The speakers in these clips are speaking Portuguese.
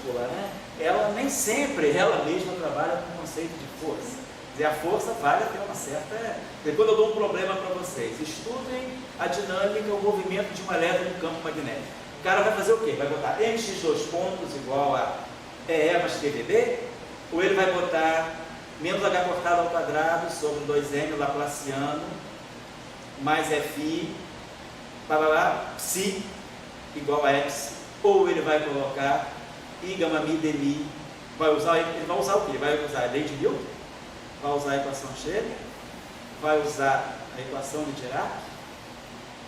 partícula, né, ela nem sempre ela mesma trabalha com o conceito de força. Quer dizer, a força vale ter uma certa... Quando eu dou um problema para vocês, estudem a dinâmica, o movimento de um elétron no campo magnético. O cara vai fazer o quê? Vai botar mx2 pontos igual a EE mais QVB? Ou ele vai botar menos h cortado ao quadrado sobre 2m laplaciano mais fi, psi igual a epsi? Ou ele vai colocar I gama mi dmi, ele vai usar o quê? Ele vai usar a lei de Newton, vai usar a equação Schrödinger, vai usar a equação de Dirac,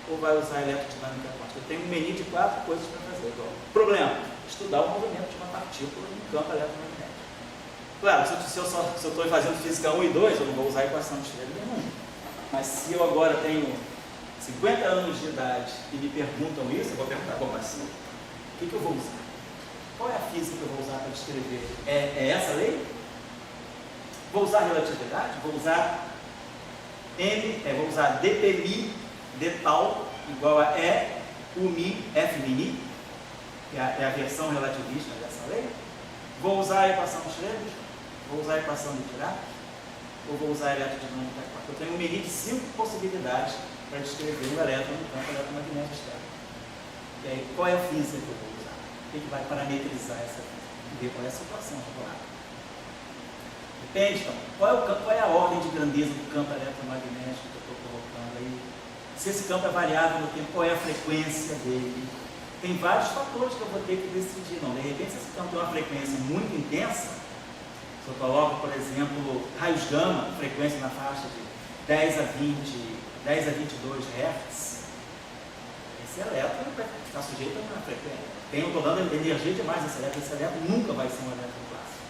ou vai usar a eletrodinâmica quântica? Eu tenho um menu de 4 coisas para fazer. Problema: estudar o movimento de uma partícula no campo eletromagnético. Claro, se eu estou fazendo física 1 e 2, eu não vou usar a equação de Schrödinger nunca. Mas se eu agora tenho 50 anos de idade e me perguntam isso, eu vou perguntar: bom, mas o que eu vou usar? Qual é a física que eu vou usar para descrever? É essa lei? Vou usar relatividade? Vou usar vou usar dpmi d tal igual a E umi f mini, que é a versão relativista dessa lei? Vou usar a equação de Schrödinger? Vou usar a equação de Dirac? Ou vou usar a eletrodinâmica quântica? Eu tenho um menu de 5 possibilidades para descrever um elétron no campo eletromagnético externo. E aí, qual é a física que eu vou usar? O que vai parametrizar essa física? E ver qual é a situação regular. Depende, então, qual é a ordem de grandeza do campo eletromagnético que eu estou colocando aí? Se esse campo é variável no tempo, qual é a frequência dele? Tem vários fatores que eu vou ter que decidir. Não, de repente, se esse campo tem uma frequência muito intensa, se eu coloco, por exemplo, raios gama, frequência na faixa de 10 a 22 Hz, esse elétron vai ficar sujeito a uma frequência. Eu estou dando energia demais nesse elétron nunca vai ser um elétron clássico.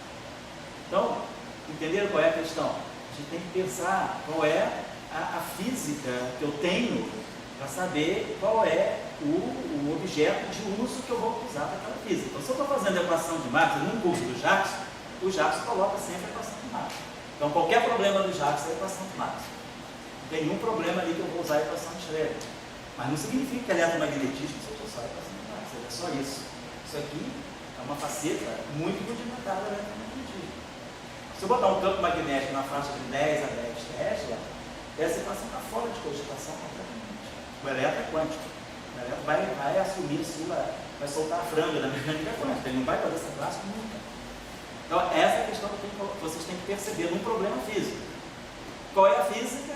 Então, entenderam qual é a questão? A gente tem que pensar qual é a física que eu tenho para saber qual é o objeto de uso que eu vou usar para aquela física. Então, se eu estou fazendo a equação de Maxwell num curso do Jackson, o Jackson coloca sempre a equação de Maxwell. Então, qualquer problema do Jackson é a equação de Maxwell. Não tem nenhum problema ali que eu vou usar a equação de Schrödinger. Mas não significa que eletromagnetismo seja só a equação de Maxwell, é só isso. Isso aqui é uma faceta muito rudimentar do eletromagnetismo. Se eu botar um campo magnético na faixa de 10 a 10 Tesla, essa equação está fora de cogitação completamente. O elétron é quântico. O elétron vai assumir vai soltar a franga da mecânica quântica. Ele não vai fazer essa classe nunca. Então, essa é a questão que vocês têm que perceber num problema físico. Qual é a física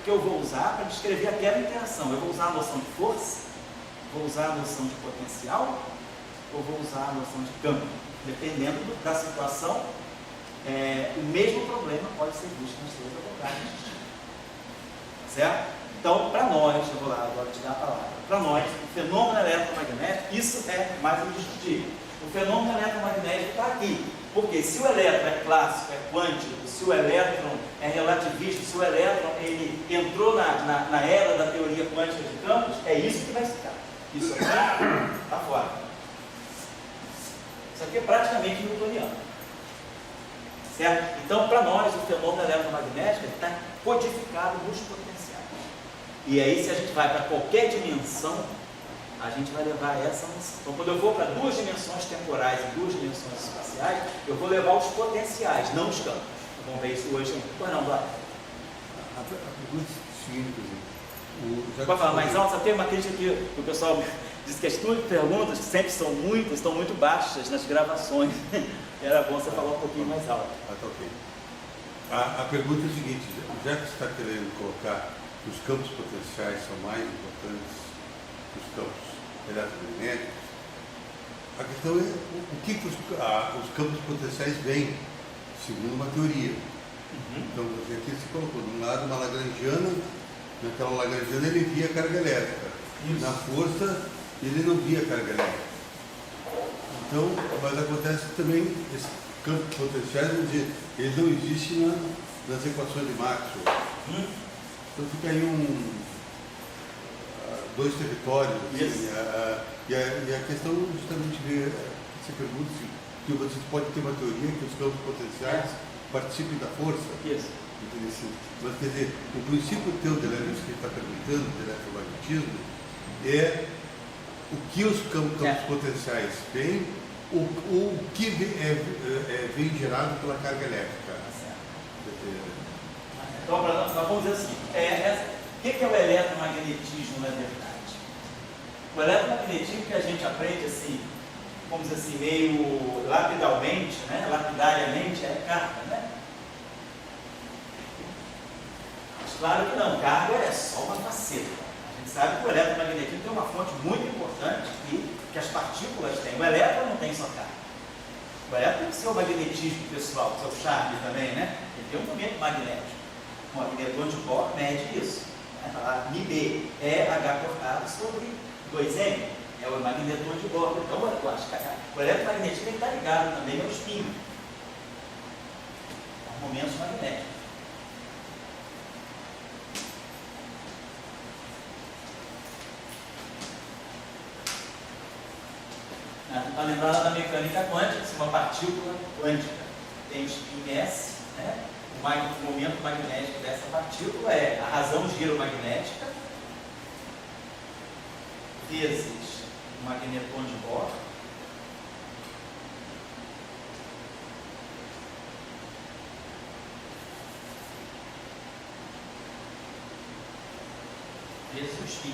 que eu vou usar para descrever aquela interação? Eu vou usar a noção de força? Vou usar a noção de potencial? Ou vou usar a noção de campo? Dependendo da situação, o mesmo problema pode ser visto nas 3 abordagens distintas. Certo? Então, para nós, eu vou lá agora te dar a palavra. Para nós, o fenômeno eletromagnético, isso é mais indiscutível. O fenômeno eletromagnético está aqui. Porque se o elétron é clássico, é quântico, se o elétron é relativista, se o elétron ele entrou na era da teoria quântica de campos, é isso que vai ficar. Isso aqui está fora. Isso aqui é praticamente newtoniano. Certo? Então, para nós, o fenômeno eletromagnético está codificado nos potenciais. E aí, se a gente vai para qualquer dimensão, a gente vai levar essa noção. Então, quando eu vou para 2 dimensões temporais e 2 dimensões espaciais, eu vou levar os potenciais, não os campos. Vamos ver isso hoje. Pois não, Vlad? A pergunta é seguinte, pode falar mais alto? Só tem uma crítica que o pessoal diz que as tuas perguntas, que sempre são muitas, estão muito baixas nas gravações. Era bom você falar um pouquinho mais alto. Tá ok. A pergunta é a seguinte: já que você está querendo colocar que os campos potenciais são mais importantes que os campos eletromagnéticos, a questão é o que os campos potenciais vêm, segundo uma teoria. Então, aqui você colocou, de um lado, uma lagrangiana, naquela lagrangiana ele via carga elétrica, na força ele não via carga elétrica. Então, mas acontece também, esses campos potenciais, vamos dizer, eles não existem nas equações de Maxwell. Então fica aí dois territórios, assim, e a questão justamente você pergunta que você pode ter uma teoria que os campos potenciais participem da força. Mas quer dizer, o princípio teu que ele está perguntando, do eletromagnetismo, é o que os campos potenciais têm o que vem gerado pela carga elétrica. Então, nós vamos dizer assim, o que é o eletromagnetismo na verdade? O eletromagnetismo que a gente aprende assim, vamos dizer assim, meio lapidalmente, né? Lapidariamente, é carga, né? Mas claro que não, carga é só uma faceta. A gente sabe que o eletromagnetismo tem uma fonte muito importante que as partículas têm. O elétron não tem só carga. O elétron tem o seu magnetismo pessoal, o seu charme também, né? Ele tem um momento magnético. O magnetron de Bohr mede isso. Né? Lá, μB é H cortado sobre 2M. É o magnetron de Bohr. Então, eu acho que o eletromagnetismo tem que estar ligado também ao spin. Aos momentos magnéticos. Está lembrada da mecânica quântica, se uma partícula quântica tem spin S, né? O momento magnético dessa partícula é a razão giromagnética vezes o magnetron de Bohr vezes o spin.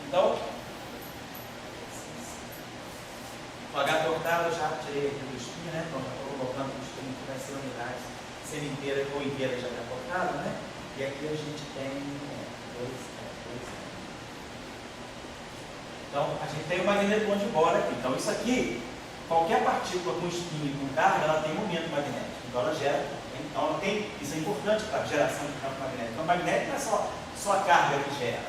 Então, o H cortado eu já tirei aqui do spin, né? Então, já estou colocando o spin que vai ser unidade semi-inteira ou inteira de H cortado, né? E aqui a gente tem dois. Então, a gente tem o magnetron de Bohr aqui. Então, isso aqui, qualquer partícula com spin e com carga, ela tem momento magnético. Então, ela gera. Então, ela tem. Isso é importante para a geração de campo magnético. Então, o magnético não é só a carga que gera.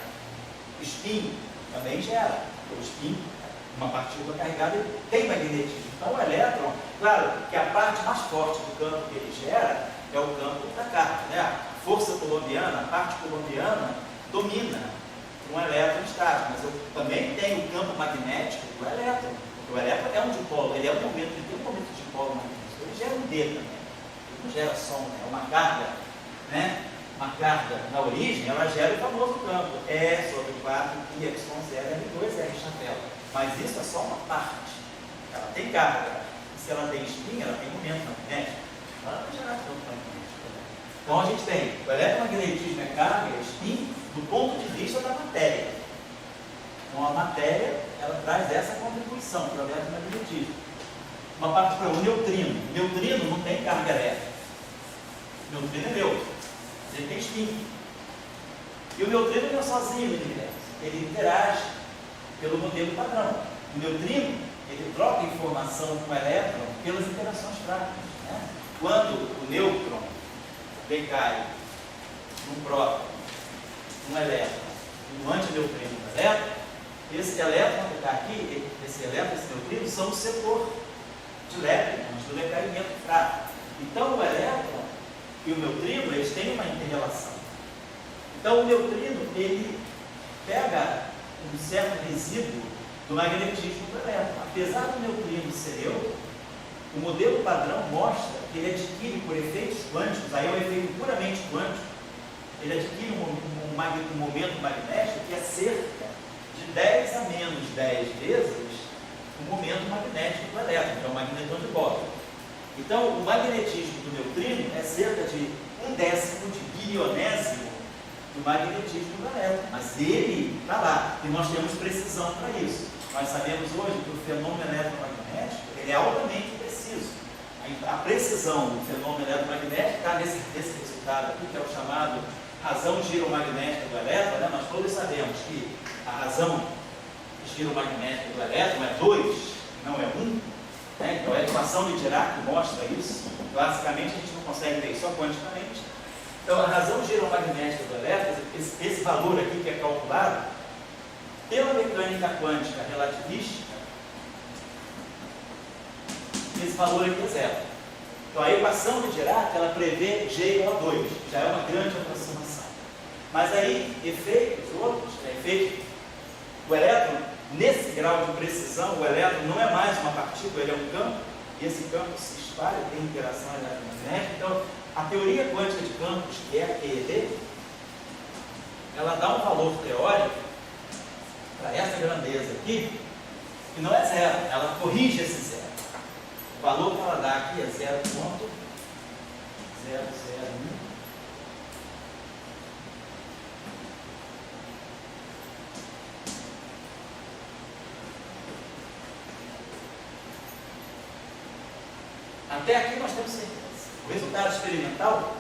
O spin também gera. O spin, uma partícula carregada, ele tem magnetismo. Então, o elétron, claro que a parte mais forte do campo que ele gera é o campo da carga, né? A força colombiana, a parte colombiana, domina um elétron estático, mas eu também tenho o campo magnético do elétron, porque o elétron é um dipolo, ele é um momento, ele tem um momento de dipolo magnético, ele gera um D também, ele não gera som, né? Uma carga, né? Uma carga na origem, ela gera o famoso campo E sobre 4 pi epsilon 0 R2 R chapéu. Mas isso é só uma parte. Ela tem carga. E se ela tem spin, ela tem momento magnético. Ela vai gerar campo magnético. Então a gente tem o eletromagnetismo é carga, é spin, do ponto de vista da matéria. Então a matéria, ela traz essa contribuição para o eletromagnetismo. Uma parte para o neutrino. O neutrino não tem carga elétrica. O neutrino é neutro. Ele tem spin. E o neutrino não é sozinho no universo. Ele interage pelo modelo padrão. O neutrino, ele troca informação com o elétron pelas interações práticas. Né? Quando o nêutron decai num próton, num elétron, e um antineutrino no elétron, esse elétron que está aqui, esse elétron, esse neutrino, são o setor de leptons do decaimento fraco. Então o elétron e o neutrino, eles têm uma interrelação. Então o neutrino, ele pega um certo resíduo do magnetismo do elétron. Apesar do neutrino ser neutro, o modelo padrão mostra que ele adquire por efeitos quânticos, aí é um efeito puramente quântico, ele adquire um momento magnético que é cerca de 10 a menos 10 vezes o momento magnético do elétron, que é o magnetron de Bohr. Então, o magnetismo do neutrino é cerca de 1/10 de bilionésimo do magnetismo do elétron. Mas ele está lá, e nós temos precisão para isso. Nós sabemos hoje que o fenômeno eletromagnético ele é altamente preciso. A precisão do fenômeno eletromagnético está nesse resultado aqui, que é o chamado razão giromagnética do elétron. Né? Nós todos sabemos que a razão giromagnética do elétron é 2, não é 1. Né? Então, a equação de Dirac mostra isso. Basicamente, a gente não consegue ver só quanticamente. Então, a razão giromagnética do elétron, esse valor aqui que é calculado pela mecânica quântica relativística, esse valor aqui é zero. Então, a equação de Dirac, ela prevê G igual a 2, já é uma grande aproximação. Mas aí, efeitos outros, o elétron, nesse grau de precisão, o elétron não é mais uma partícula, ele é um campo, e esse campo se espalha, tem interação eletromagnética. Então, a teoria quântica de campos, que é a QED, ela dá um valor teórico para essa grandeza aqui, que não é zero, ela corrige esse zero. O valor que ela dá aqui é 0,001. Até aqui nós temos certeza. O resultado experimental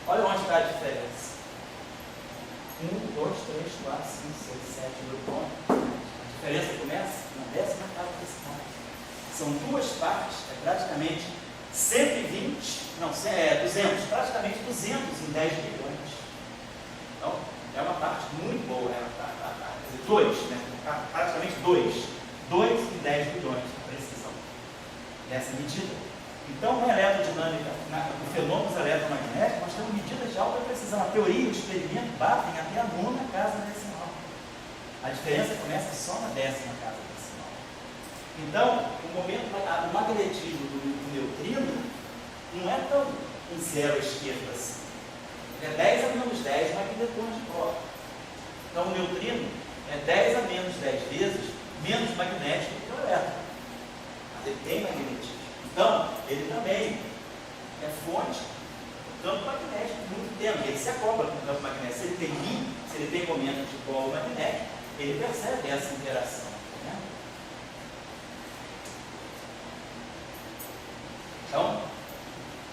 olha onde está a diferença. 1, 2, 3, 4, 5, 6, 7, 8 pontos. A diferença começa na 10ª casa decimal. São duas partes, é praticamente 200, praticamente 200 em 10 bilhões. Então, é uma parte muito boa, quer dizer, 2, né? Praticamente 2 em 10 bilhões, a precisão dessa medida. Então, na eletrodinâmica, no fenômenos eletromagnéticos, nós temos medidas de alta precisão. A teoria e o experimento batem até a 9ª casa decimal. A diferença começa só na 10ª casa decimal. Então, o magnetismo do neutrino não é tão um zero à esquerda assim. É 10 a menos 10 magnetons de cobre. Então, o neutrino é 10 a menos 10 vezes menos magnético que o elétron. Mas ele tem magnetismo. Então, ele também é fonte do campo magnético muito tempo. Ele se acopla com o campo magnético. Se ele tem momentos de polo magnético, ele percebe essa interação. Né? Então,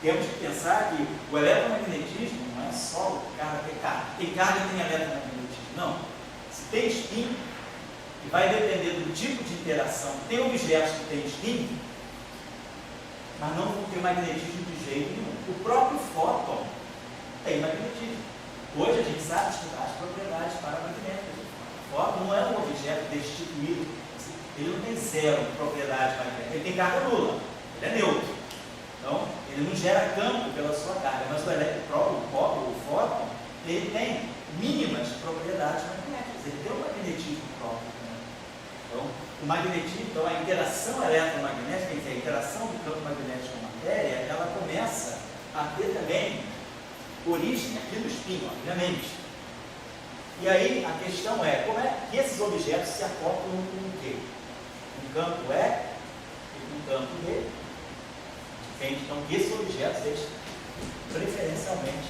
temos que pensar que o eletromagnetismo não é só carga ter carga. Tem carga e tem eletromagnetismo. Não. Se tem spin, e vai depender do tipo de interação. Tem objetos que têm spin, mas não vão ter magnetismo de jeito nenhum. O próprio fóton tem magnetismo. Hoje a gente sabe estudar as propriedades paramagnéticas. O fóton não é um objeto destituído. Ele não tem zero propriedade magnética. Ele tem carga nula. Ele é neutro. Então, ele não gera campo pela sua carga. Mas o fóton, ele tem mínimas propriedades magnéticas. Ele tem um magnetismo próprio. Então, o magnetismo, então a interação eletromagnética, quer dizer, a interação do campo magnético com a matéria, ela começa a ter também origem aqui no spin, obviamente. E aí a questão é, como é que esses objetos se acoplam com o quê? Um campo E e um campo B. Entende? Então, esses objetos, eles preferencialmente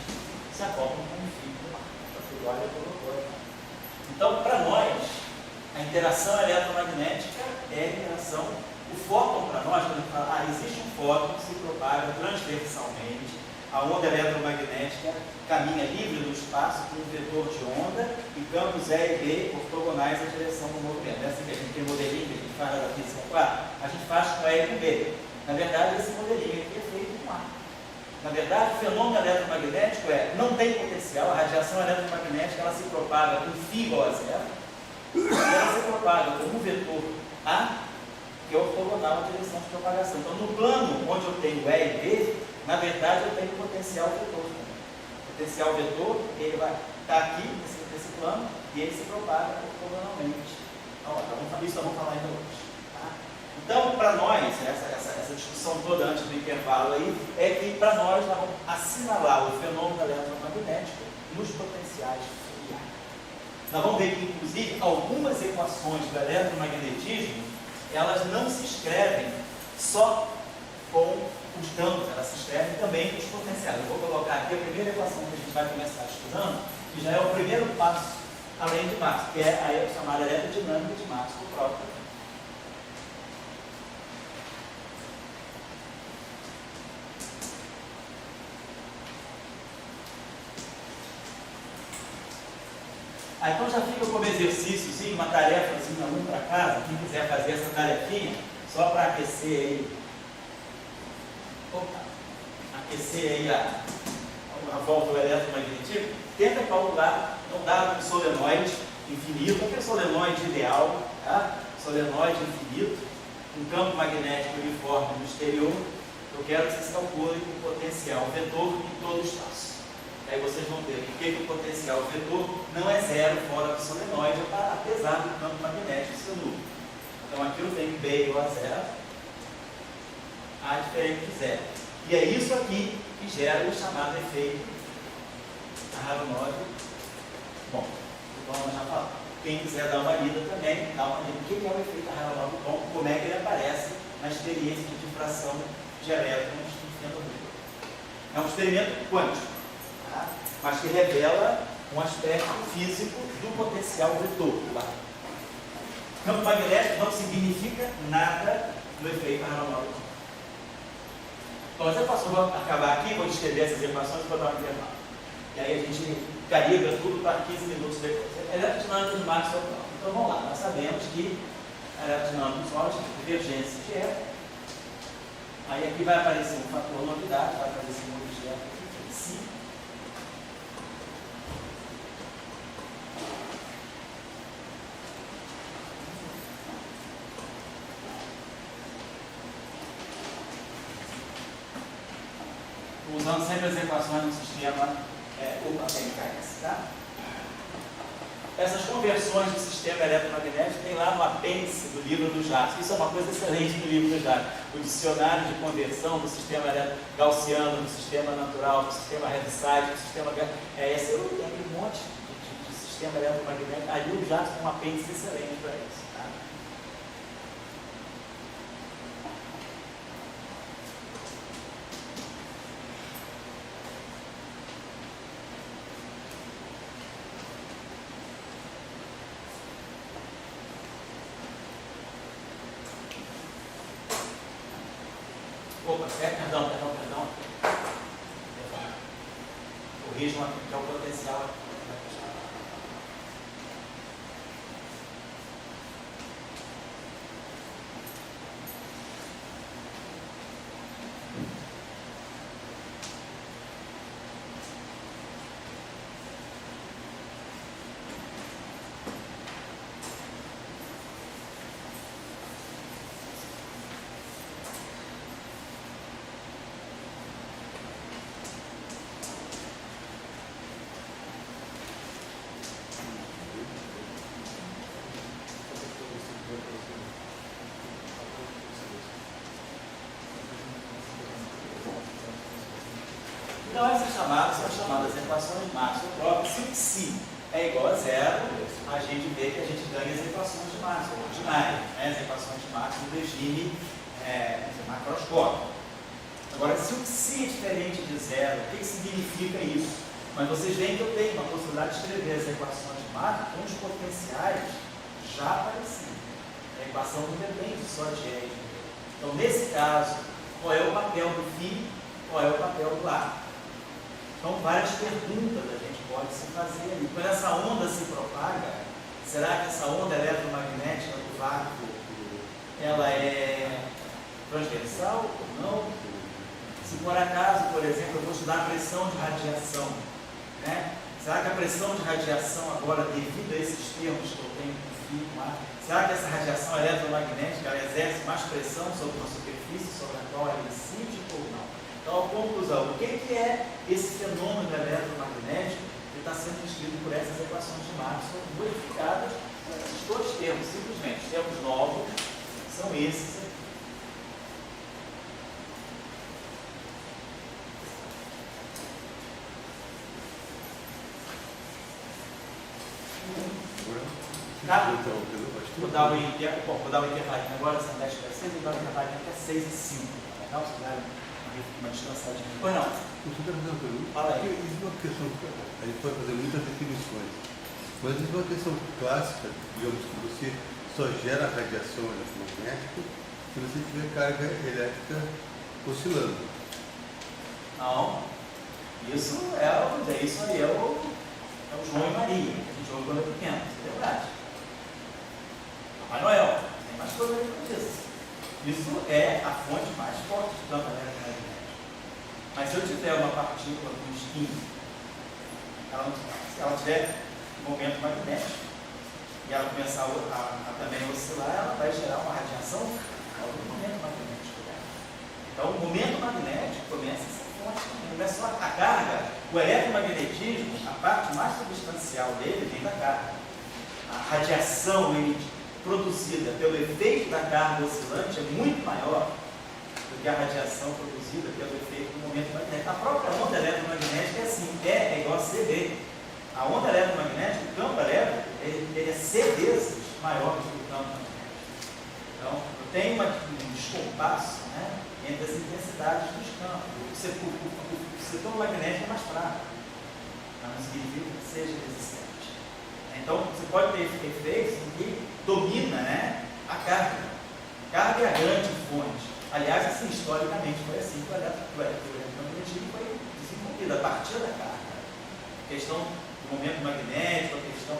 se acoplam com um fio do mar. Então, para nós, a interação eletromagnética é a interação, o fóton para nós, quando a gente fala, existe um fóton que se propaga transversalmente, a onda eletromagnética caminha livre no espaço com um vetor de onda e campos E e B ortogonais à direção do movimento. É assim que a gente tem modelinho que a gente fala da física 4, a gente faz com E e com B. Na verdade, esse modelinho aqui é feito com A. Na verdade, o fenômeno eletromagnético não tem potencial, a radiação eletromagnética ela se propaga com φ igual a zero, e ela se propaga como um vetor A, que é ortogonal à direção de propagação. Então, no plano onde eu tenho E e B, na verdade eu tenho potencial vetor. O potencial vetor, ele vai estar aqui nesse plano e ele se propaga ortogonalmente. Então, isso nós vamos falar ainda hoje. Tá? Então, para nós, essa discussão toda antes do intervalo aí, é que para nós vamos assinalar o fenômeno eletromagnético nos potenciais. Nós vamos ver que, inclusive, algumas equações do eletromagnetismo, elas não se escrevem só com os campos, elas se escrevem também com os potenciais. Eu vou colocar aqui a primeira equação que a gente vai começar estudando, que já é o primeiro passo além de Maxwell, que é a chamada eletrodinâmica de Maxwell próprio. Então já fica como exercício, uma tarefazinha um para casa, quem quiser fazer essa tarefinha, só para aquecer aí, a volta do eletromagnetismo, tenta calcular um dado de solenoide infinito, aquele solenoide ideal, tá? Solenoide infinito, um campo magnético uniforme no exterior. Eu quero que vocês calculem o potencial vetor em todo o espaço. Aí vocês vão ver que o potencial vetor não é zero fora do solenoide, apesar do campo magnético ser nulo. Então aqui eu tenho B igual a zero, A diferente de zero. E é isso aqui que gera o chamado efeito Aharonov. Bom, vamos já falar. Quem quiser dar uma lida também, dá uma lida. O que é o efeito Aharonov? Bom, como é que ele aparece na experiência de difração de elétrons no sistema dúplo. É um experimento quântico, tá? Mas que revela um aspecto físico do potencial vetor. Tá? Campo magnético não significa nada no efeito Aharonov. Então, as equações vão acabar aqui, vou descrever essas equações e vou dar um intervalo. E aí a gente calibre tudo para 15 minutos depois. Eletrodinâmica de Maxwell. Então vamos lá, nós sabemos que a eletrodinâmica visual é divergência de E. Aí aqui vai aparecer um fator novidade, vai aparecer um objeto aqui, psi. Usando sempre as equações do sistema UPA-PNKS, tá? Essas conversões do sistema eletromagnético tem lá no apêndice do livro do Jacques. Isso é uma coisa excelente do livro do Jacques. O dicionário de conversão do sistema gaussiano, do sistema natural, do sistema Heaviside, do sistema... tem um monte de sistema eletromagnético. Ali o Jacques tem um apêndice excelente para isso. Tá? Opa, perdão. Corrijam aqui, que é o potencial. Então essas chamadas são chamadas equações de Maxwell próprias. Se o psi é igual a zero, a gente vê que a gente ganha as equações de Maxwell ordinárias, né? As equações de Maxwell no regime macroscópico. Agora, se o psi é diferente de zero, o que significa isso? Mas vocês veem que eu tenho uma possibilidade de escrever as equações de Maxwell com os potenciais já aparecidos. A equação não depende só de E. Então, nesse caso, qual é o papel do φ, qual é o papel do A? Então, várias perguntas a gente pode se fazer ali. Quando essa onda se propaga, será que essa onda eletromagnética do vácuo, ela é transversal ou não? Se por acaso, por exemplo, eu vou estudar a pressão de radiação, né? Será que a pressão de radiação agora, devido a esses termos que eu tenho com φ, com A, será que essa radiação eletromagnética ela exerce mais pressão sobre uma superfície sobre a qual ela incide ou não? Então, a conclusão, o que é esse fenômeno eletromagnético que está sendo descrito por essas equações de Maxwell, modificadas por esses dois termos, simplesmente, termos novos, são esses aqui. Vou dar o intervalo agora, são 10 para 6, vou dar o intervalo até 6 e 5. Tá legal? Vocês deram uma descansadinha. Pois não. Você está fazendo uma pergunta? Fala aí. Isso é uma questão, a gente pode fazer muitas definições, mas isso é uma questão clássica, digamos que você só gera radiação eletromagnética se você tiver carga elétrica oscilando. Não. Isso aí é o João e Maria, que a gente ouve quando é pequeno, isso é verdade. Papai Noel, tem mais coisa aí disso. Isso é a fonte mais forte de campo eletromagnético. Mas se eu tiver uma partícula com spin, se ela tiver momento magnético e ela começar a também oscilar, ela vai gerar uma radiação ao momento magnético dela. Então, o momento magnético começa a ser fontes também. Não é só a carga. O eletromagnetismo, a parte mais substancial dele vem da carga. A radiação produzida pelo efeito da carga oscilante é muito maior do que a radiação produzida pelo efeito do momento magnético. A própria onda eletromagnética é assim, é igual a CV. A onda eletromagnética, o campo elétrico, ele é C vezes maior do que o campo magnético. Então, tem um descompasso, né, entre as intensidades dos campos. O setor magnético é mais fraco, mas não significa que seja resistente. Então, você pode ter efeitos em que domina, né, a carga. A carga é a grande fonte. Aliás, assim, historicamente foi assim que o eletromagnetismo foi desenvolvido, a partir da carga. A questão do momento magnético, a questão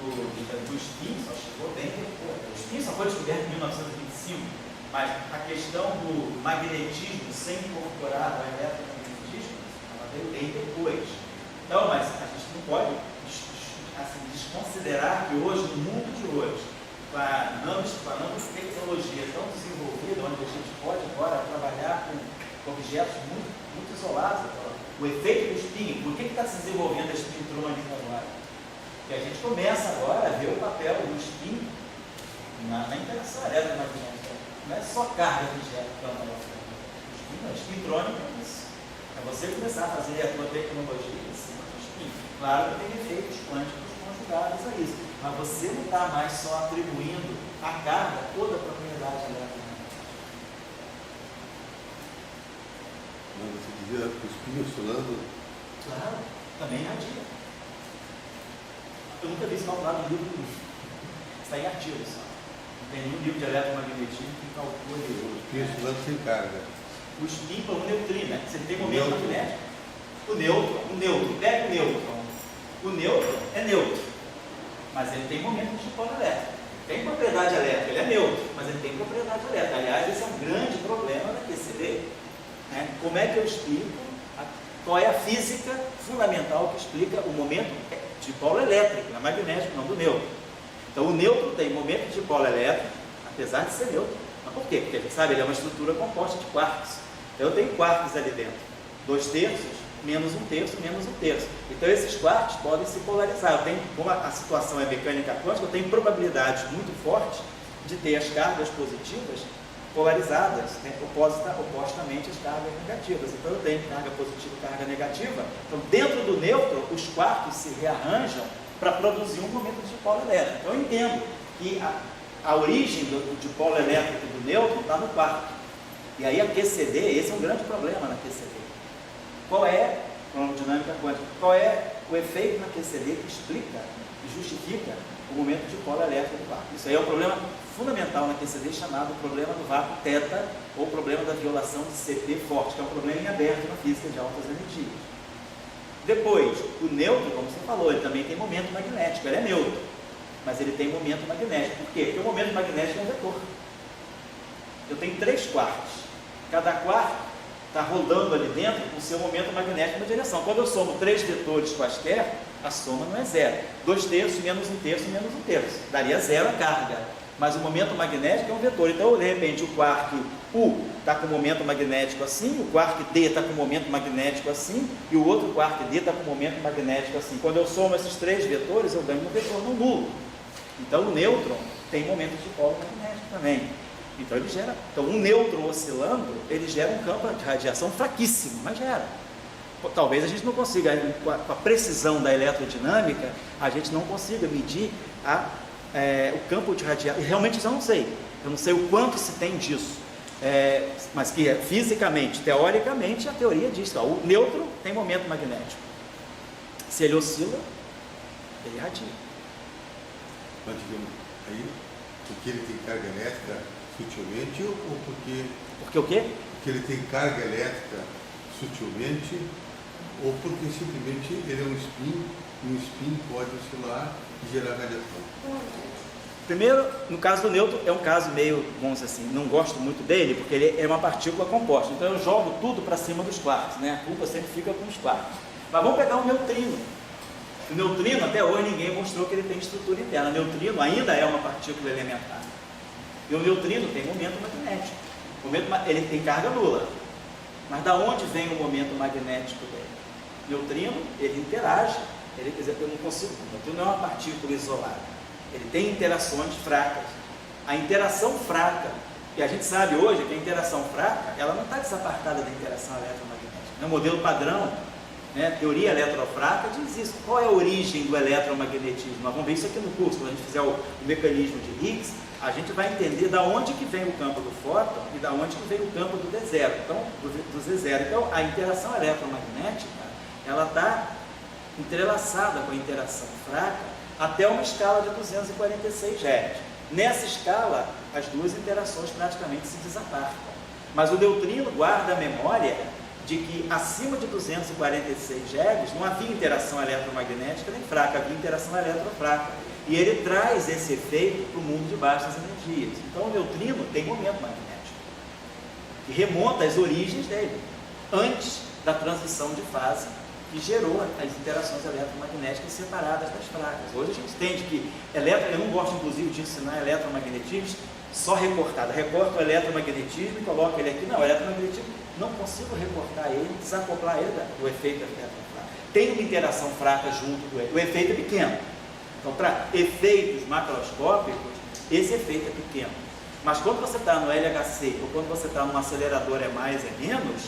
do spin só chegou bem depois. O spin só foi descoberto em 1925, mas a questão do magnetismo sem incorporar ao eletromagnetismo, ela veio bem depois. Então, mas a gente não pode assim, desconsiderar que hoje, no mundo de hoje, com a nanotecnologia tão desenvolvida, onde a gente pode agora trabalhar com objetos muito isolados, o efeito do spin, por que está se desenvolvendo a spintrônica agora? Porque a gente começa agora a ver o papel do spin na interação eletromagnética. Não é só carga que gera campo eletromagnético. A spintrônica é isso. É você começar a fazer a tua tecnologia em cima do spin. Claro que tem efeitos quânticos conjugados a isso, mas você não está mais só atribuindo à carga toda a propriedade eletromagnética. Mas você dizia que o spin oscilando. Claro, também radia. Eu nunca vi isso calculado no livro do livro. Está em artigo só. Não tem nenhum livro de eletromagnetismo que calcule O spin oscilando sem carga. o spin para um neutrino, né? Você tem momento magnético. O nêutron, pega o nêutron. O nêutron é neutro, mas ele tem momento de polo elétrico. Tem propriedade elétrica, ele é neutro, mas ele tem propriedade elétrica. Aliás, esse é um grande problema da QCD. Né? Como é que eu explico? Qual é a física fundamental que explica o momento de polo elétrico, não é magnético, não do nêutron. Então, o nêutron tem momento de polo elétrico, apesar de ser neutro. Mas por quê? Porque a gente sabe, ele é uma estrutura composta de quarks. Então, eu tenho quarks ali dentro. 2/3, menos 1/3, menos 1/3. Então, esses quarks podem se polarizar. Eu tenho, como a situação é mecânica quântica, eu tenho probabilidades muito fortes de ter as cargas positivas polarizadas, né, opostamente às cargas negativas. Então, eu tenho carga positiva e carga negativa. Então, dentro do nêutron, os quartos se rearranjam para produzir um momento de polo elétrico. Então, eu entendo que a origem do dipolo elétrico do nêutron está no quarto. E aí a QCD, esse é um grande problema na QCD. Qual é, dinâmica quântica, qual é o efeito na QCD que explica e justifica o momento de polo elétrico do vácuo? Isso aí é um problema fundamental na QCD chamado problema do vácuo θ ou problema da violação de CP forte, que é um problema em aberto na física de altas energias. Depois, o nêutron, como você falou, ele também tem momento magnético, ele é neutro, mas ele tem momento magnético. Por quê? Porque o momento magnético é um vetor. Eu tenho 3 quartos. Cada quarto está rodando ali dentro com o seu momento magnético na direção. Quando eu somo 3 vetores quaisquer, a soma não é 0. 2/3 menos 1/3 menos 1/3. Daria 0 a carga. Mas o momento magnético é um vetor. Então, de repente, o quark U está com o momento magnético assim, o quark D está com o momento magnético assim, e o outro quark D está com o momento magnético assim. Quando eu somo esses 3 vetores, eu ganho um vetor não nulo. Então, o nêutron tem momento de polo magnético também. Então, ele gera. Então, um nêutron oscilando, ele gera um campo de radiação fraquíssimo, mas gera. Talvez a gente não consiga, com a precisão da eletrodinâmica, a gente não consiga medir o campo de radiação. Realmente eu não sei. Eu não sei o quanto se tem disso. Mas que fisicamente, teoricamente, a teoria diz que o nêutron tem momento magnético. Se ele oscila, ele irradia. Mas digamos, aí, porque ele tem carga elétrica sutilmente ou porque... Porque o quê? Porque ele tem carga elétrica sutilmente ou porque simplesmente ele é um spin e um spin pode oscilar e gerar radiação? Primeiro, no caso do nêutron, é um caso meio, vamos dizer assim, não gosto muito dele, porque ele é uma partícula composta. Então eu jogo tudo para cima dos quarks, né? A culpa sempre fica com os quarks. Mas vamos pegar um neutrino. O neutrino, até hoje, ninguém mostrou que ele tem estrutura interna. O neutrino ainda é uma partícula elementar. E o neutrino tem momento magnético. Ele tem carga nula. Mas da onde vem o momento magnético dele? Neutrino, ele interage. Ele, quer dizer, eu não consigo, o neutrino não é uma partícula isolada. Ele tem interações fracas. A interação fraca, e a gente sabe hoje que a interação fraca, ela não está desapartada da interação eletromagnética. No modelo padrão, né, teoria eletrofraca diz isso. Qual é a origem do eletromagnetismo? Nós vamos ver isso aqui no curso, quando a gente fizer o mecanismo de Higgs, a gente vai entender da onde que vem o campo do fóton e da onde que vem o campo do D0, então, do Z0. Então, a interação eletromagnética, ela está entrelaçada com a interação fraca até uma escala de 246 Hz. Nessa escala, as duas interações praticamente se desapartam. Mas o neutrino guarda a memória de que acima de 246 Hz não havia interação eletromagnética nem fraca, havia interação eletrofraca. E ele traz esse efeito para o mundo de baixas energias. Então o neutrino tem momento magnético, que remonta às origens dele, antes da transição de fase que gerou as interações eletromagnéticas separadas das fracas. Hoje a gente entende que eu não gosto inclusive de ensinar eletromagnetismo só recortado. Recorto o eletromagnetismo e coloco ele aqui. Não, o eletromagnetismo não consigo recortar ele, desacoplar ele do efeito eletrofraco. Tem uma interação fraca junto com ele. O efeito é pequeno. Então, para efeitos macroscópicos, esse efeito é pequeno. Mas quando você está no LHC ou quando você está num acelerador é mais, é menos,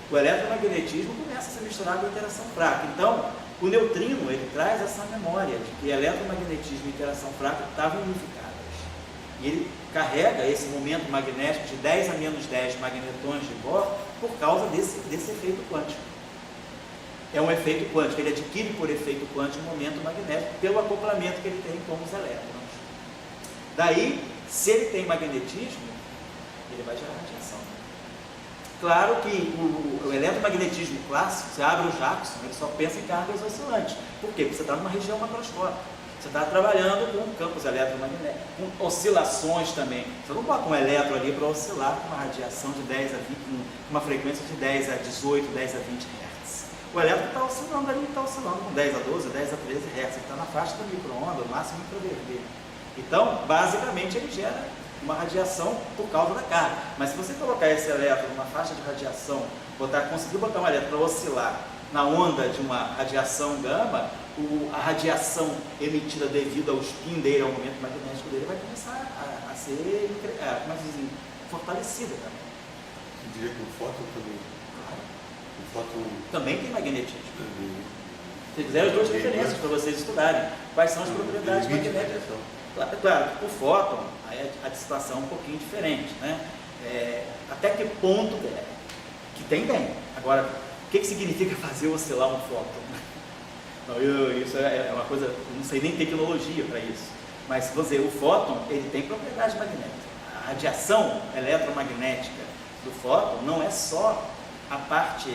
o eletromagnetismo começa a se misturar com a interação fraca. Então, o neutrino, ele traz essa memória de que efeito e interação fraca estavam unificadas. E ele carrega esse momento magnético de 10 a menos 10 magnetões de Bohr por causa desse efeito quântico. É um efeito quântico, ele adquire por efeito quântico um momento magnético pelo acoplamento que ele tem com os elétrons. Daí, se ele tem magnetismo, ele vai gerar radiação. Claro que o eletromagnetismo clássico, você abre o Jackson, ele só pensa em cargas oscilantes. Por quê? Porque você está numa região macroscópica. Você está trabalhando com campos eletromagnéticos, com oscilações também. Você não bota um elétron ali para oscilar com uma radiação de 10 a 20, uma frequência de 10 a 18, 10 a 20 Hz. O elétron está oscilando ali, está oscilando com 10 a 12, 10 a 13 Hz. Ele está na faixa do micro-ondas, no máximo infravermelho. Então, basicamente, ele gera uma radiação por causa da carga. Mas se você colocar esse elétron numa faixa de radiação, conseguir botar um elétron para oscilar na onda de uma radiação gama, a radiação emitida devido ao spin dele, ao momento magnético dele, vai começar a ser fortalecida também. Você diria que o fóton também? Claro. O fóton também tem magnetismo. Se quiser, as duas referências para vocês estudarem. Quais são as propriedades magnéticas? Claro, o fóton, aí a dissipação é um pouquinho diferente, né? Até que ponto que tem bem. Agora, o que significa fazer oscilar um fóton? Não, isso é uma coisa, não sei nem tecnologia para isso. Mas, vou dizer, o fóton, ele tem propriedade magnética. A radiação eletromagnética do fóton não é só a parte,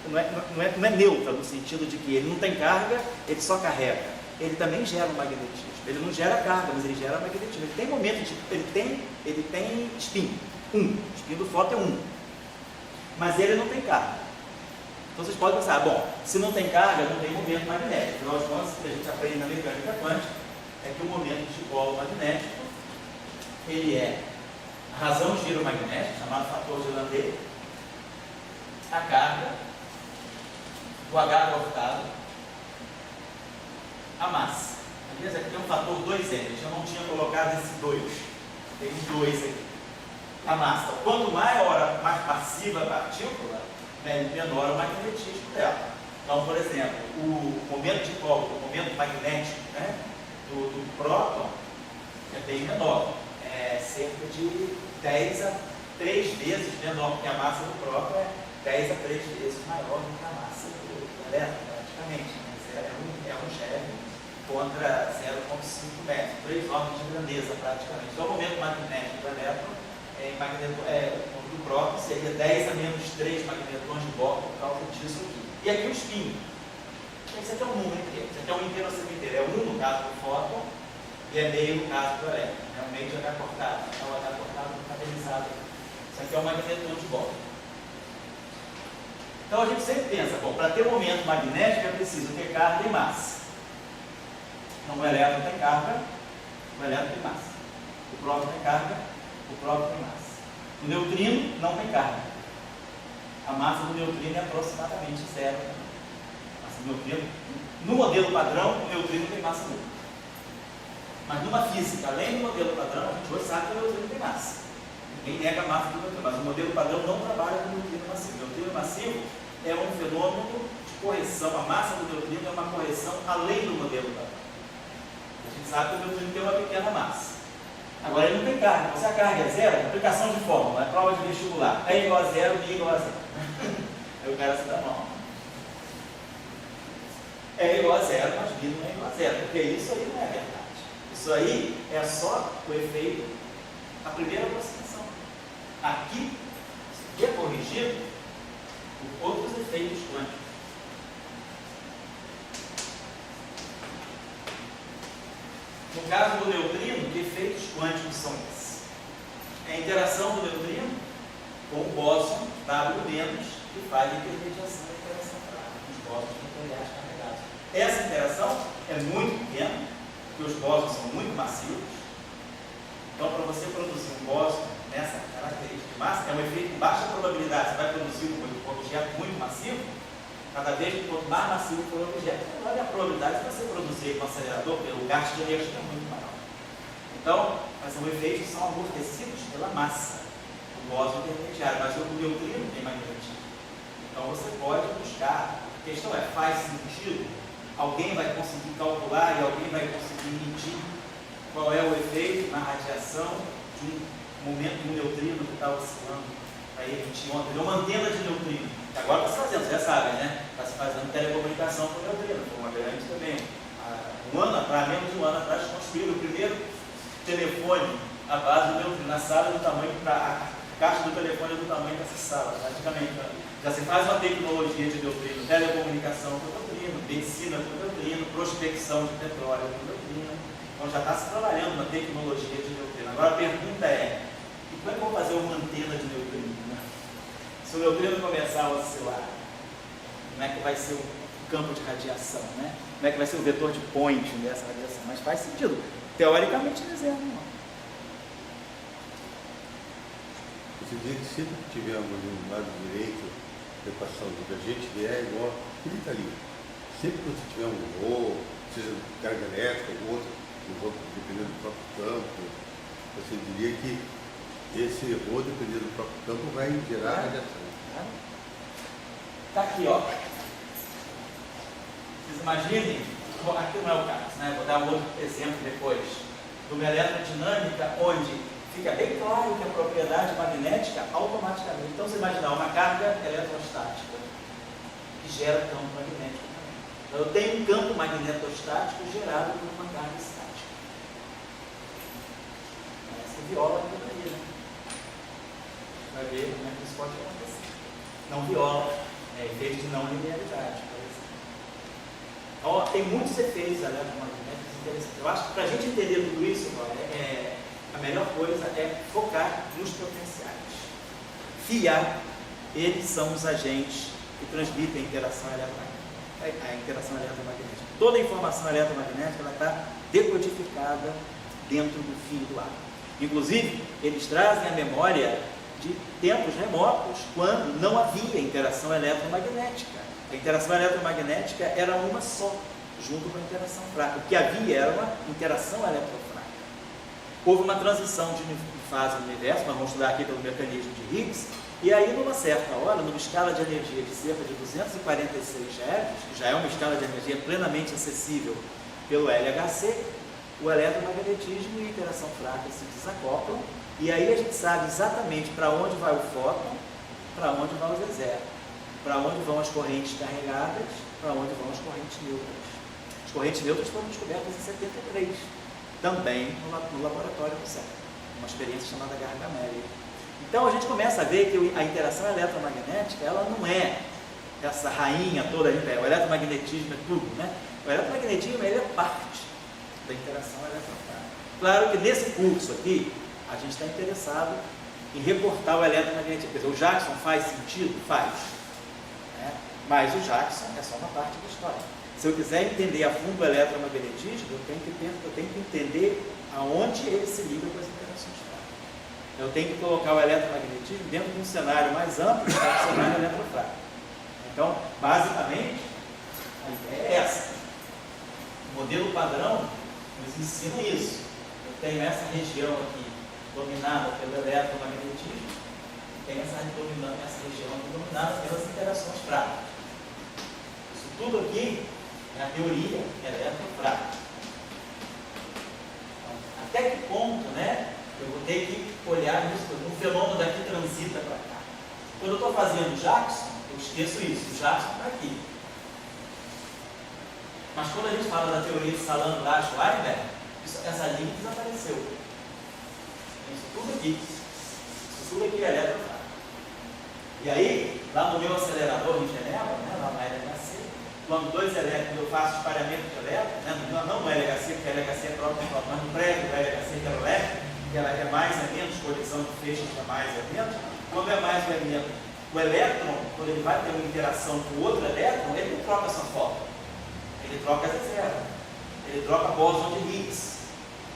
não é neutra, no sentido de que ele não tem carga, ele só carrega. Ele também gera um magnetismo. Ele não gera carga, mas ele gera magnetismo. Ele tem momento de, ele tem spin, 1. O spin do fóton é 1. Mas ele não tem carga. Então vocês podem pensar, bom, se não tem carga, não tem momento magnético. Afinal de contas, o que a gente aprende na mecânica quântica é que o momento de polo magnético, ele é a razão de giro magnético, chamado fator de Landé, a carga, o H cortado, a massa. Aliás, aqui tem um fator 2N, eu não tinha colocado esse 2, tem 2 aqui. A massa, quanto maior, mais passiva a partícula, menor o magnetismo dela. Então, por exemplo, o momento de polo, o momento magnético, né, do próton é bem menor, é cerca de 10 a 3 vezes menor, porque a massa do próton é 10 a 3 vezes maior do que a massa do elétron, praticamente. É um GeV contra 0,5 metros, 3 ordens de grandeza praticamente. Então, o momento magnético do elétron do próton seria 10 a menos 3 magnetões de Bohr por causa disso aqui. E aqui o spin. Isso aqui é um número inteiro. Isso aqui é um inteiro ou semi-inteiro. É 1 no caso do fóton e é meio no caso do elétron. É um meio de H cortado. É o H cortado catalisado. Isso aqui é um magnetão de Bohr. Então a gente sempre pensa, bom, para ter um momento magnético é preciso ter carga e massa. Então o elétron tem carga, o elétron tem massa. O próton tem carga, o próton tem massa. O neutrino não tem carga. a massa do neutrino é aproximadamente zero. Massa do neutrino, no modelo padrão, o neutrino tem massa nula. Mas numa física, além do modelo padrão, a gente hoje sabe que o neutrino tem massa. Ninguém nega a massa do neutrino, mas o modelo padrão não trabalha com neutrino massivo. O neutrino massivo é um fenômeno de correção, a massa do neutrino é uma correção além do modelo padrão. A gente sabe que o neutrino tem uma pequena massa. Agora ele não tem carga. Se a carga é zero, aplicação de fórmula, é prova de vestibular. É igual a zero, B igual a zero. Aí o cara se dá mal. É igual a zero, mas B não é igual a zero, porque isso aí não é verdade. Isso aí é só o efeito, a primeira aproximação. Aqui, se é corrigido por outros efeitos quânticos. No caso do neutrino, que efeitos quânticos são esses? É a interação do neutrino com o bóson W- que faz a intermediação da interação fraca, os bósons nucleares carregados. Essa interação é muito pequena, porque os bósons são muito massivos. Então, para você produzir um bóson nessa característica de massa, é um efeito com baixa probabilidade. Você vai produzir um objeto muito massivo, cada vez que quanto mais massivo for o objeto, maior é a probabilidade de você produzir com um acelerador, pelo gasto de energia é muito maior. Então, são efeitos que são amortecidos pela massa, o bóson intermediário, mas o neutrino tem magnetismo. Então, você pode buscar. A questão é, faz sentido? Alguém vai conseguir calcular e alguém vai conseguir medir qual é o efeito na radiação de um momento de um neutrino que está oscilando para emitir uma antena de neutrino. Agora está se fazendo, vocês já sabem, né? Está se fazendo telecomunicação com neutrino. Foi uma grande também. Menos de um ano atrás, construíram o primeiro telefone à base do neutrino. Na sala do tamanho, a caixa do telefone é do tamanho dessa sala, praticamente. Já se faz uma tecnologia de neutrino, telecomunicação com neutrino, medicina com neutrino, prospecção de petróleo com neutrino. Então já está se trabalhando uma tecnologia de neutrino. Agora a pergunta é, e como é que eu vou fazer uma antena de neutrino? Né? Se o neutrino começar a oscilar, como é que vai ser o campo de radiação? Né? Como é que vai ser o vetor de point dessa radiação? Mas faz sentido. Teoricamente, eles não. Você diz que sempre que tiver um lado direito, equação do agente de é igual a 30 linhas. Sempre que você tiver um rho, seja carga elétrica ou outro, dependendo do próprio campo, você diria que esse rho, dependendo do próprio campo, vai gerar radiação. Está aqui, ó. Vocês imaginem, aqui não é o caso, né? Vou dar um outro exemplo depois, de uma eletrodinâmica onde fica bem claro que a propriedade magnética automaticamente. Então, você imaginar uma carga eletrostática que gera campo magnético também. Então, eu tenho um campo magnetostático gerado por uma carga estática. Você viola aquilo aí, né? Vai ver como é que isso pode acontecer. Não viola, é efeito de não linearidade, por exemplo. Então, tem muitos efeitos eletromagnéticos interessantes. Eu acho que para a gente entender tudo isso, a melhor coisa é focar nos potenciais. Fiar, eles são os agentes que transmitem a interação eletromagnética. Toda a informação eletromagnética está decodificada dentro do fio do átomo. Inclusive, eles trazem a memória de tempos remotos, quando não havia interação eletromagnética. A interação eletromagnética era uma só, junto com a interação fraca. O que havia era uma interação eletrofraca. Houve uma transição de fase no universo, mas vamos estudar aqui pelo mecanismo de Higgs, e aí, numa certa hora, numa escala de energia de cerca de 246 GeV, que já é uma escala de energia plenamente acessível pelo LHC, o eletromagnetismo e a interação fraca se desacoplam, e aí a gente sabe exatamente para onde vai o fóton, para onde vai o Z0, para onde vão as correntes carregadas, para onde vão as correntes neutras. As correntes neutras foram descobertas em 73, também no laboratório do CERN, uma experiência chamada Gargamel. Então a gente começa a ver que a interação eletromagnética, ela não é essa rainha toda, o eletromagnetismo é tudo, né? O eletromagnetismo, ele é parte da interação eletrofráca. Claro que nesse curso aqui, a gente está interessado em reportar o eletromagnetismo. Quer dizer, o Jackson faz sentido? Faz. Né? Mas o Jackson é só uma parte da história. Se eu quiser entender a fundo o eletromagnetismo, eu tenho que entender aonde ele se liga com as interações fracas. eu tenho que colocar o eletromagnetismo dentro de um cenário mais amplo que é o cenário eletrofrágil. Então, basicamente, a ideia é essa. O modelo padrão nos ensina isso. Eu tenho essa região aqui dominada pelo eletromagnetismo, e tenho essa região aqui dominada pelas interações frágeis. Isso tudo aqui é a teoria eletrofrágil. Então, até que ponto, né, eu vou ter que olhar isso, um fenômeno daqui transita para cá. Quando eu estou fazendo Jackson, eu esqueço isso, o Jackson está aqui. Mas quando a gente fala da teoria de Salant-Weinberg, essa linha desapareceu. Isso tudo aqui é eletrofrágil. E aí, lá no meu acelerador em Genebra, né, lá na LHC, quando dois elétrons eu faço espalhamento de elétrons, né, não no LHC, porque a LHC é própria, mas no prédio do LHC que era o elétrico, que ela é mais é menos, colisão de feixes é mais é menos. Quando é mais ou é menos, o elétron, quando ele vai ter uma interação com o outro elétron, ele não troca essa foto. Ele troca zero. Ele troca bóson de Higgs.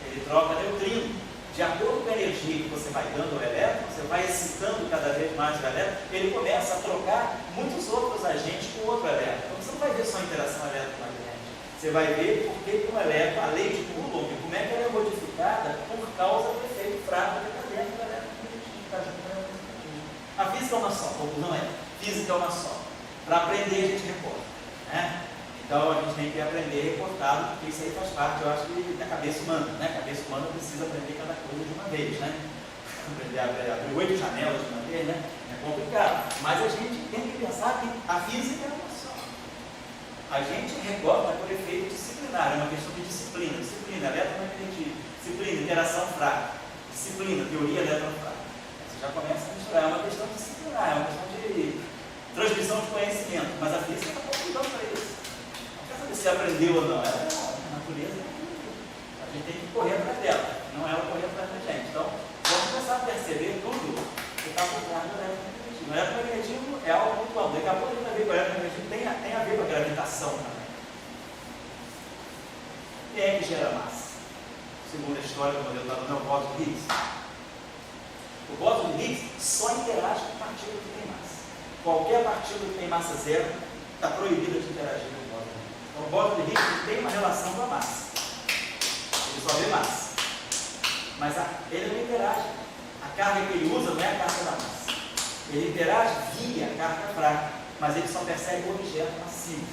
Ele troca neutrino. De acordo com a energia que você vai dando ao elétron, você vai excitando cada vez mais o elétron, ele começa a trocar muitos outros agentes com o outro elétron. Então você não vai ver só a interação eletromagnética. Você vai ver porque com o elétron, a lei de Coulomb, como é que ela é modificada por causa do efeito fraco que está dentro do eletromagnetismo. A física é uma só, a conclusão é, física é uma só. Para aprender a gente reporta, né? Então a gente tem que aprender reportado, porque isso aí faz parte, eu acho, da cabeça humana, né? A cabeça humana precisa aprender cada coisa de uma vez, né? Aprender a abrir 8 janelas de uma vez, né? É complicado. Mas a gente tem que pensar que a física é uma só. A gente recorta por efeito disciplinar, é uma questão de disciplina, eletromagnetismo, disciplina, interação fraca, disciplina, teoria eletrofrágil. Você já começa a misturar, é uma questão disciplinar, é uma questão de transmissão de conhecimento, mas a física está convidando para isso. Não quer saber se aprendeu ou não, a natureza é a gente tem que correr atrás dela, não ela correr atrás da gente. Então, vamos começar a perceber tudo que está por trás do eletromagnetismo. O eletromagnetismo é algo muito amplo. Daqui a pouco a gente vai ver que o eletromagnetismo tem a ver com a gravitação também. Quem é que gera massa? Segundo a história do modelo do bóson de Higgs. O bóson de Higgs só interage com partículas que têm massa. Qualquer partícula que tem massa zero está proibida de interagir com o bóson de Higgs. Então, o bóson de Higgs tem uma relação com a massa. Ele só vê massa. Mas ele não interage. A carga que ele usa não é a carga da massa. Ele interage via a carga fraca, mas ele só percebe o objeto massivo.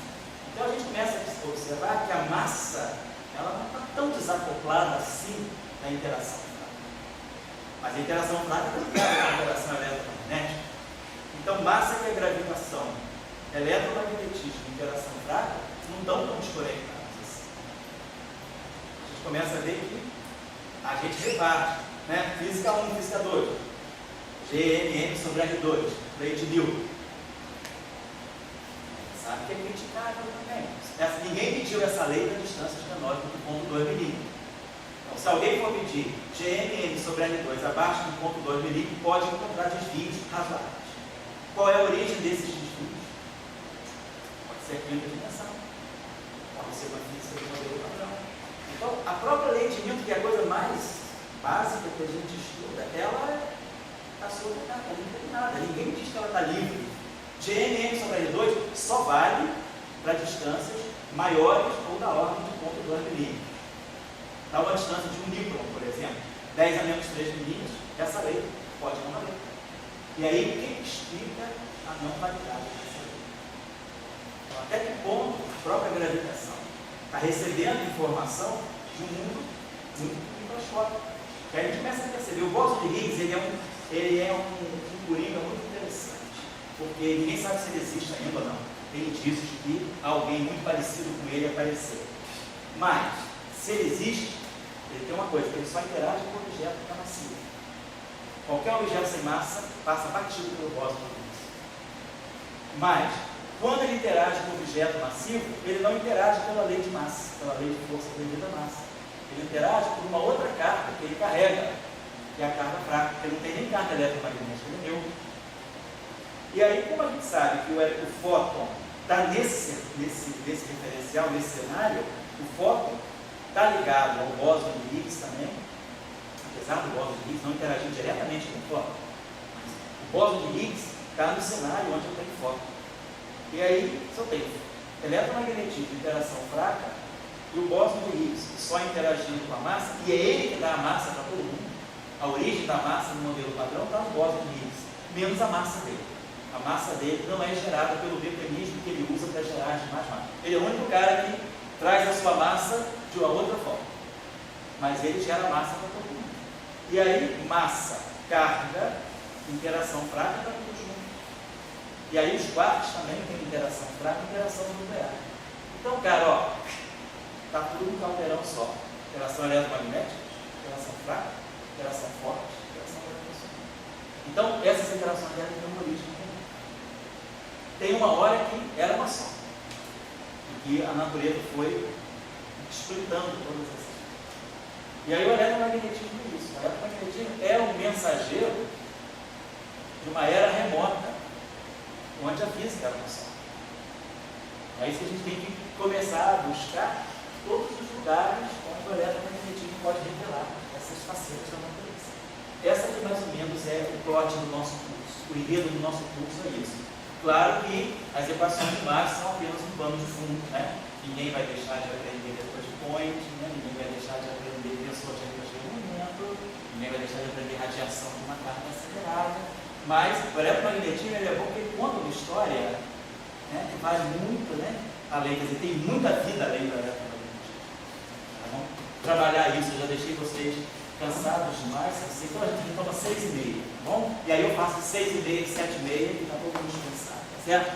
Então a gente começa a observar que a massa ela não está tão desacoplada assim da interação fraca. Mas a interação fraca está ligada à interação eletromagnética. Então massa que é gravitação, eletromagnetismo e interação fraca não estão tão desconectados assim. A gente começa a ver que a gente reparte, né? Física 1, física 2, GNM sobre R2, lei de Newton. Sabe que é criticável também. Ninguém mediu essa lei para distâncias menores do que 0,2 milímetros. Então, se alguém for medir GNM sobre R2 abaixo de 0,2 milímetros, pode encontrar desvios razoáveis. Qual é a origem desses desvios? Pode ser a quinta dimensão, pode ser uma física do modelo padrão. Então, a própria lei de Newton, que é a coisa mais básica que a gente estuda, ela está sobrecarregada, ela não tem nada. Ninguém diz que ela está livre. GNM sobre R2 só vale para distâncias maiores ou da ordem de 0,2 milímetros. Dá uma distância de 1 micron, por exemplo, 10 a menos 3 milímetros, essa lei pode não valer. E aí, o que explica a não validade dessa lei? Então, até que ponto a própria gravitação está recebendo informação de um mundo muito microscópico? E aí a gente começa a perceber, o bóson de Higgs ele é um coringa muito interessante, porque ninguém sabe se ele existe ainda ou não. Tem indícios de que alguém muito parecido com ele apareceu. Mas, se ele existe, ele tem uma coisa, ele só interage com o objeto que está massivo. Qualquer objeto sem massa passa batido pelo bóson de Higgs. Mas, quando ele interage com o objeto massivo, ele não interage pela lei de massa, pela lei de força devida à massa. Ele interage por uma outra carga que ele carrega, que é a carga fraca, porque ele não tem nem carga eletromagnética, ele é neutro. E aí, como a gente sabe que o fóton está nesse referencial, nesse cenário, o fóton está ligado ao bóson de Higgs também, apesar do bóson de Higgs não interagir diretamente com o fóton, mas o bóson de Higgs está no cenário onde eu tenho fóton. E aí, se eu tenho eletromagnetismo de interação fraca, e o bóson de Higgs só interagindo com a massa, e é ele que dá a massa para todo mundo, a origem da massa no modelo padrão está no bóson de Higgs, menos a massa dele. A massa dele não é gerada pelo mecanismo que ele usa para gerar as demais massas. Ele é o único cara que traz a sua massa de uma outra forma, mas ele gera massa para todo mundo. E aí, massa, carga, interação fraca, está tudo junto. E aí os quarks também têm interação fraca e interação nuclear. Então, cara, ó, está tudo num caldeirão só. Interação eletromagnética, interação fraca, interação forte, interação gravitacional. Então, essas interações devem ter uma origem comum. Tem uma hora que era uma só. E que a natureza foi explicando todas essas coisas. E aí o eletromagnetismo é isso. O eletromagnetismo é um mensageiro de uma era remota, onde a física era uma só. É isso que a gente tem que começar a buscar todos os lugares onde o eletromagnetismo pode revelar essas facetas da natureza. Essa aqui mais ou menos é o plot do nosso curso. O enredo do nosso curso é isso. Claro que as equações de Maxwell são apenas um pano de fundo, né? Ninguém vai deixar de aprender depois de point, né? Ninguém vai deixar de aprender tensor de movimento, ninguém vai deixar de aprender radiação de uma carga acelerada. Mas o eletromagnetismo é bom porque ele conta uma história, né, que vai muito, né, além, quer dizer, tem muita vida além do eletromagnetismo. Tá bom? Trabalhar isso, eu já deixei vocês cansados demais, então a gente toma 6h30, tá bom? E aí eu faço 6h30, 7h30 e está todo mundo descansado, tá certo?